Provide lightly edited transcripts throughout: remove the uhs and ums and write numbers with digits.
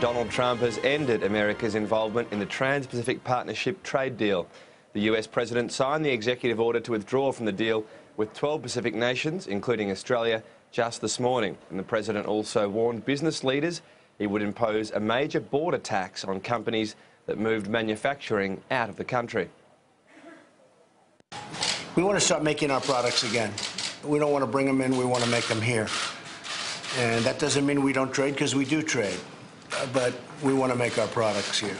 Donald Trump has ended America's involvement in the Trans-Pacific Partnership trade deal. The US president signed the executive order to withdraw from the deal with 12 Pacific nations, including Australia, just this morning. And the president also warned business leaders he would impose a major border tax on companies that moved manufacturing out of the country. We want to start making our products again. We don't want to bring them in, we want to make them here. And that doesn't mean we don't trade, because we do trade. But we want to make our products here.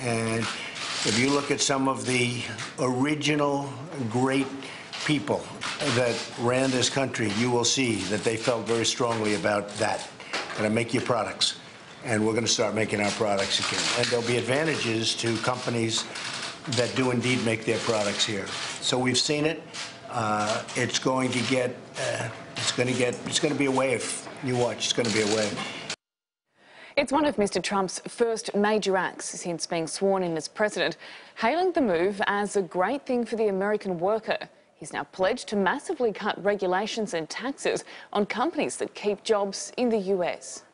And if you look at some of the original great people that ran this country, you will see that they felt very strongly about that. Gonna make your products. And we're going to start making our products again. And there'll be advantages to companies that do indeed make their products here. So we've seen it. It's going to be a wave. You watch, it's going to be a wave. It's one of Mr. Trump's first major acts since being sworn in as president, hailing the move as a great thing for the American worker. He's now pledged to massively cut regulations and taxes on companies that keep jobs in the US.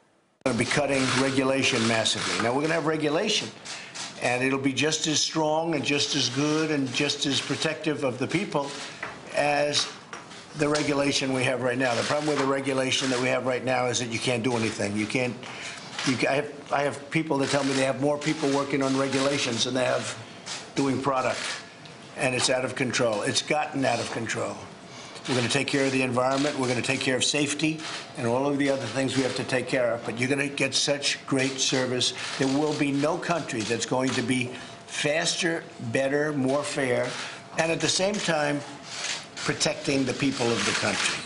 We're going to be cutting regulation massively. Now, we're going to have regulation, and it'll be just as strong and just as good and just as protective of the people as the regulation we have right now. The problem with the regulation that we have right now is that you can't do anything. I have people that tell me they have more people working on regulations than they have doing product, and it's out of control. It's gotten out of control. We're going to take care of the environment. We're going to take care of safety and all of the other things we have to take care of. But you're going to get such great service. There will be no country that's going to be faster, better, more fair, and at the same time protecting the people of the country.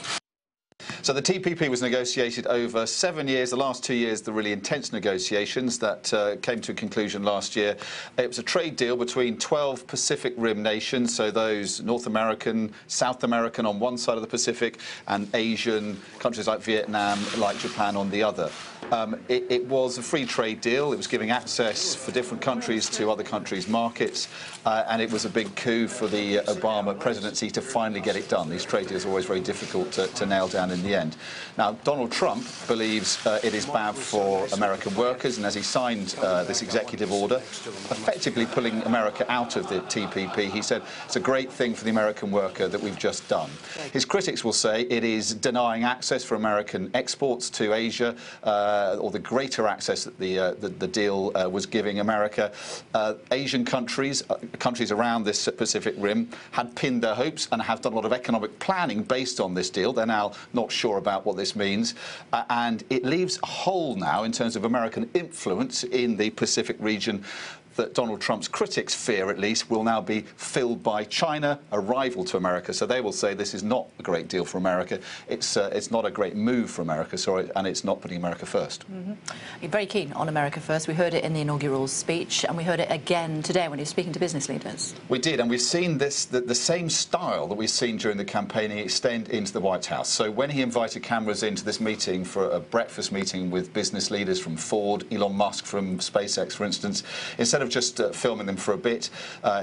So the TPP was negotiated over 7 years. The last 2 years, the really intense negotiations that came to a conclusion last year. It was a trade deal between 12 Pacific Rim nations, so those North American, South American on one side of the Pacific, and Asian countries like Vietnam, like Japan on the other. It was a free trade deal. It was giving access for different countries to other countries' markets, and it was a big coup for the Obama presidency to finally get it done. These trade deals are always very difficult to nail down in the end. Now, Donald Trump believes it is bad for American workers, and as he signed this executive order, effectively pulling America out of the TPP, he said it's a great thing for the American worker that we've just done. His critics will say it is denying access for American exports to Asia, or the greater access that the deal was giving America. Asian countries around this Pacific Rim had pinned their hopes and have done a lot of economic planning based on this deal. They're now not sure about what this means, and it leaves a hole now in terms of American influence in the Pacific region that Donald Trump's critics fear, at least, will now be filled by China, a rival to America. So they will say this is not a great deal for America. It's not a great move for America, sorry, and it's not putting America first. You're very keen on America first. We heard it in the inaugural speech, and we heard it again today when he was speaking to business leaders. We did, and we've seen this, the same style that we've seen during the campaigning extend into the White House. So when he invited cameras into this meeting for a breakfast meeting with business leaders from Ford, Elon Musk from SpaceX, for instance, instead of just filming them for a bit,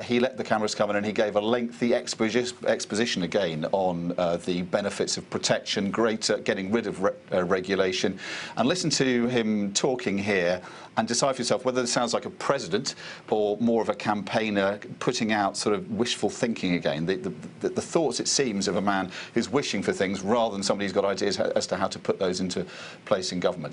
he let the cameras come in and he gave a lengthy exposition again on the benefits of protection, getting rid of regulation. And listen to him talking here and decide for yourself whether it sounds like a president or more of a campaigner putting out sort of wishful thinking again. The thoughts, it seems, of a man who's wishing for things rather than somebody who's got ideas as to how to put those into place in government.